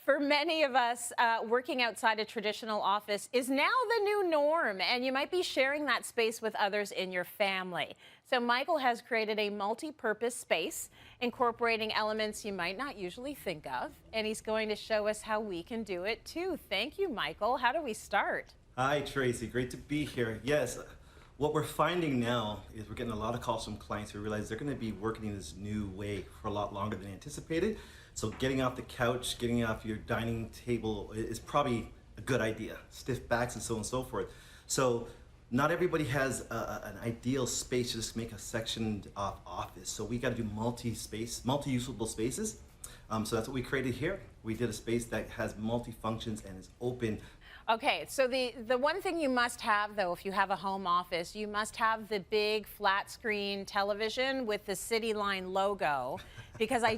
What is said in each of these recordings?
For many of us, working outside a traditional office is now the new norm, and you might be sharing that space with others in your family. So Michael has created a multi-purpose space, incorporating elements you might not usually think of, and he's going to show us how we can do it too. Thank you, Michael. How do we start? Hi, Tracy. Great to be here. Yes, what we're finding now is we're getting a lot of calls from clients who realize they're going to be working in this new way for a lot longer than anticipated. So getting off the couch, getting off your dining table is probably a good idea. Stiff backs and so on and so forth. So not everybody has an ideal space to just make a sectioned off office. So we got to do multi-usable spaces. So that's what we created here. We did a space that has multi-functions and is open. Okay, so the one thing you must have, though, if you have a home office, you must have the big flat screen television with the Cityline logo, because I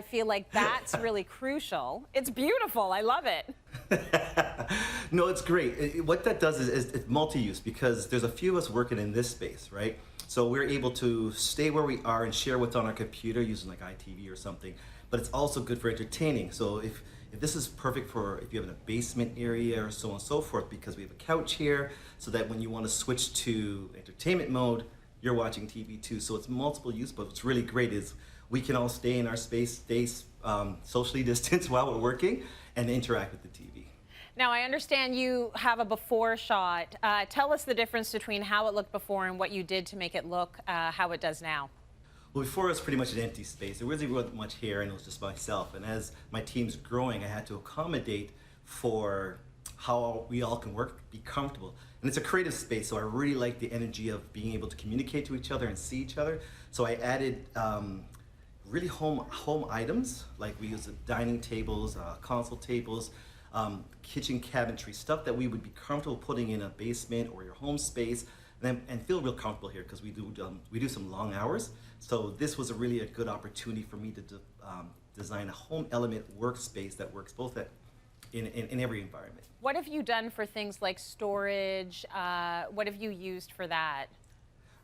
feel like that's really crucial. It's beautiful. I love it. No, it's great. What that does is it's multi-use, because there's a few of us working in this space, right? So we're able to stay where we are and share what's on our computer using like iTV or something, but it's also good for entertaining. So if this is perfect for if you have a basement area or so on and so forth, because we have a couch here, so that when you want to switch to entertainment mode, you're watching TV too. So it's multiple use, but what's really great is we can all stay in our space, stay socially distanced while we're working, and interact with the TV. Now, I understand you have a before shot. Tell us the difference between how it looked before and what you did to make it look how it does now. Well, before it was pretty much an empty space. There really wasn't much here, and it was just myself. And as my team's growing, I had to accommodate for how we all can work, be comfortable. And it's a creative space, so I really like the energy of being able to communicate to each other and see each other. So I added really home items, like we use dining tables, console tables, kitchen cabinetry, stuff that we would be comfortable putting in a basement or your home space, and feel real comfortable here, because we do some long hours. So this was really a good opportunity for me to design a home element workspace that works both in every environment. What have you done for things like storage? What have you used for that?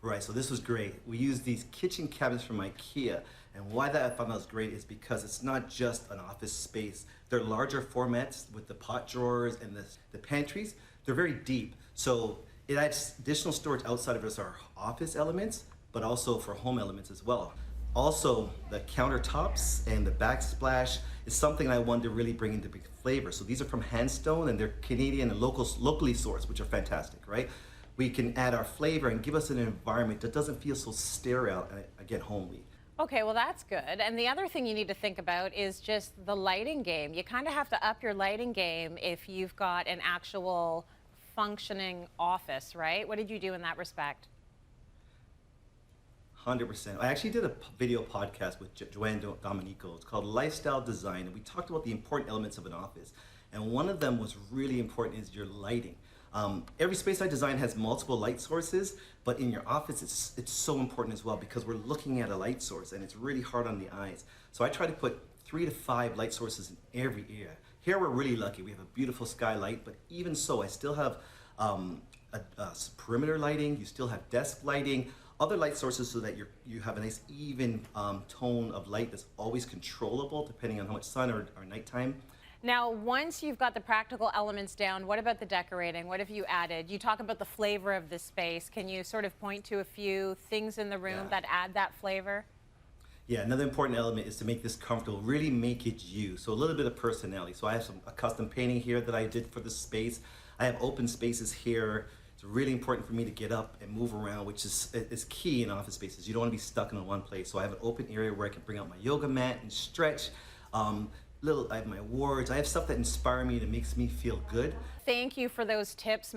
Right, so this was great. We used these kitchen cabinets from IKEA, and why that I found that was great is because it's not just an office space. They're larger formats with the pot drawers and the pantries. They're very deep, so it adds additional storage outside of just our office elements, but also for home elements as well. Also, the countertops and the backsplash is something I wanted to really bring into big flavor. So these are from Handstone, and they're Canadian and locally sourced, which are fantastic, right? We can add our flavor and give us an environment that doesn't feel so sterile and, again, homely. Okay, well, that's good. And the other thing you need to think about is just the lighting game. You kind of have to up your lighting game if you've got an actual functioning office, right? What did you do in that respect? 100%. I actually did a video podcast with Joanne Domenico. It's called Lifestyle Design, and we talked about the important elements of an office. And one of them was really important is your lighting. Every space I design has multiple light sources, but in your office it's so important as well, because we're looking at a light source and it's really hard on the eyes. So I try to put 3 to 5 light sources in every area. Here we're really lucky. We have a beautiful skylight, but even so, I still have perimeter lighting. You still have desk lighting, other light sources, so that you have a nice even tone of light that's always controllable depending on how much sun or nighttime. Now, once you've got the practical elements down, what about the decorating? What have you added? You talk about the flavor of the space. Can you sort of point to a few things in the room that add that flavor? Yeah, another important element is to make this comfortable, really make it you. So a little bit of personality. So I have a custom painting here that I did for the space. I have open spaces here. It's really important for me to get up and move around, which is key in office spaces. You don't want to be stuck in one place. So I have an open area where I can bring out my yoga mat and stretch. I have my awards. I have stuff that inspires me, that makes me feel good. Thank you for those tips.